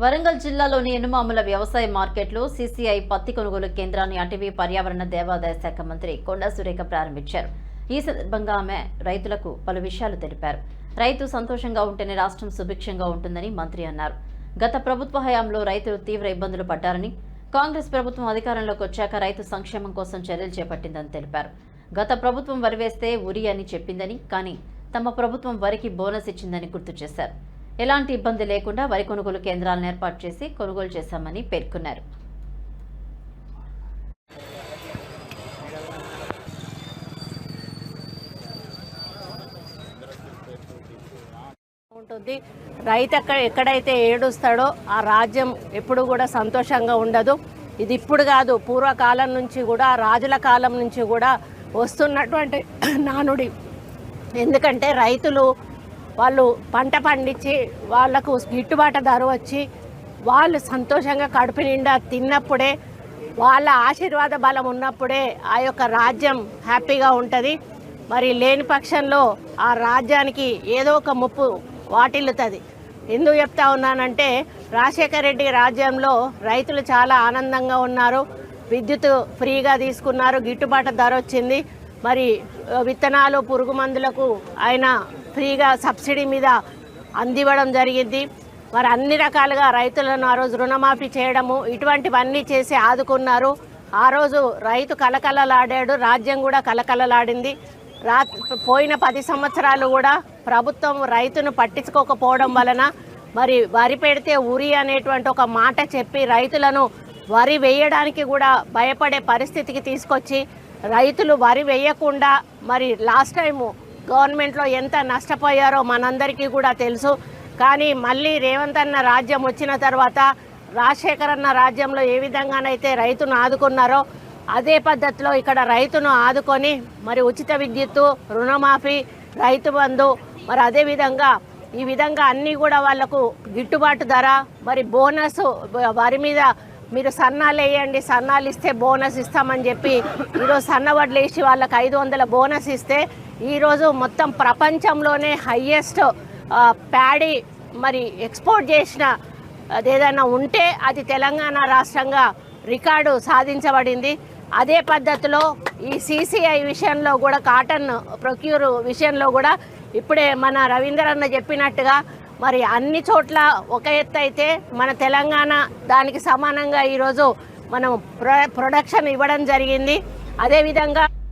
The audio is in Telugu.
వరంగల్ జిల్లాలోని ఎనుమాముల వ్యవసాయ మార్కెట్లో సీసీఐ పత్తి కొనుగోలు కేంద్రాన్ని అటవీ పర్యావరణ దేవాదాయ శాఖ మంత్రి కొండా సురేఖ ప్రారంభించారు. ఈ సందర్భంగా ఆమె రైతులకు పలు విషయాలు తెలిపారు. రైతు సంతోషంగా ఉంటేనే రాష్ట్రం సుభిక్షంగా ఉంటుందని మంత్రి అన్నారు. గత ప్రభుత్వ హయాంలో రైతులు తీవ్ర ఇబ్బందులు పడ్డారని, కాంగ్రెస్ ప్రభుత్వం అధికారంలోకి వచ్చాక రైతు సంక్షేమం కోసం చర్యలు చేపట్టిందని తెలిపారు. గత ప్రభుత్వం వరి వేస్తే ఉరి అని చెప్పిందని, కానీ తమ ప్రభుత్వం వరికి బోనస్ ఇచ్చిందని గుర్తు చేశారు. ఎలాంటి ఇబ్బంది లేకుండా వరి కొనుగోలు కేంద్రాలను ఏర్పాటు చేసి కొనుగోలు చేశామని పేర్కొన్నారు. రైతు ఎక్కడైతే ఏడుస్తాడో ఆ రాజ్యం ఎప్పుడు కూడా సంతోషంగా ఉండదు. ఇది ఇప్పుడు కాదు, పూర్వకాలం నుంచి కూడా, రాజుల కాలం నుంచి కూడా వస్తున్నటువంటి నానుడి. ఎందుకంటే రైతులు వాళ్ళు పంట పండించి వాళ్లకు గిట్టుబాటు ధర వచ్చి వాళ్ళు సంతోషంగా కడుపు నిండా తిన్నప్పుడే, వాళ్ళ ఆశీర్వాద బలం ఉన్నప్పుడే ఆ యొక్క రాజ్యం హ్యాపీగా ఉంటుంది. మరి లేని పక్షంలో ఆ రాజ్యానికి ఏదో ఒక ముప్పు వాటిల్లుతుంది. ఎందుకు చెప్తా ఉన్నానంటే, రాజశేఖర రెడ్డి రాజ్యంలో రైతులు చాలా ఆనందంగా ఉన్నారు. విద్యుత్ ఫ్రీగా తీసుకున్నారు, గిట్టుబాటు ధర వచ్చింది. మరి విత్తనాలు, పురుగు మందులకు ఆయన ఫ్రీగా సబ్సిడీ మీద అందివ్వడం జరిగింది. మరి అన్ని రకాలుగా రైతులను ఆ రోజు రుణమాఫీ చేయడము, ఇటువంటివన్నీ చేసి ఆదుకున్నారు. ఆ రోజు రైతు కలకలలాడాడు, రాజ్యం కూడా కలకలలాడింది. పోయిన 10 సంవత్సరాలు కూడా ప్రభుత్వం రైతును పట్టించుకోకపోవడం వలన మరి వరి పెడితే ఉరి అనేటువంటి ఒక మాట చెప్పి రైతులను వరి వేయడానికి కూడా భయపడే పరిస్థితికి తీసుకొచ్చి రైతులు వరి వేయకుండా మరి లాస్ట్ టైము గవర్నమెంట్లో ఎంత నష్టపోయారో మనందరికీ కూడా తెలుసు. కానీ మళ్ళీ రేవంత్ అన్న రాజ్యం వచ్చిన తర్వాత రాజశేఖర్ అన్న రాజ్యంలో ఏ విధంగానైతే రైతును ఆదుకున్నారో అదే పద్ధతిలో ఇక్కడ రైతును ఆదుకొని మరి ఉచిత విద్యుత్తు, రుణమాఫీ, రైతు బంధు, మరి అదేవిధంగా ఈ విధంగా అన్నీ కూడా వాళ్లకు గిట్టుబాటు ధర, మరి బోనస్, వరి మీద మీరు సన్నాలు వేయండి, సన్నాలు ఇస్తే బోనస్ ఇస్తామని చెప్పి ఈరోజు సన్నవడ్లు వేసి వాళ్ళకి 500 బోనస్ ఇస్తే ఈరోజు మొత్తం ప్రపంచంలోనే హయ్యెస్ట్ ప్యాడీ మరి ఎక్స్పోర్ట్ చేసిన అదేదైనా ఉంటే అది తెలంగాణ రాష్ట్రంగా రికార్డు సాధించబడింది. అదే పద్ధతిలో ఈ సీసీఐ విషయంలో కూడా, కాటన్ ప్రొక్యూర్ విషయంలో కూడా ఇప్పుడే మన రవీందర్ అన్న చెప్పినట్టుగా మరి అన్ని చోట్ల ఒక ఎత్తు అయితే మన తెలంగాణ దానికి సమానంగా ఈరోజు మనం ప్రొడక్షన్ ఇవ్వడం జరిగింది. అదేవిధంగా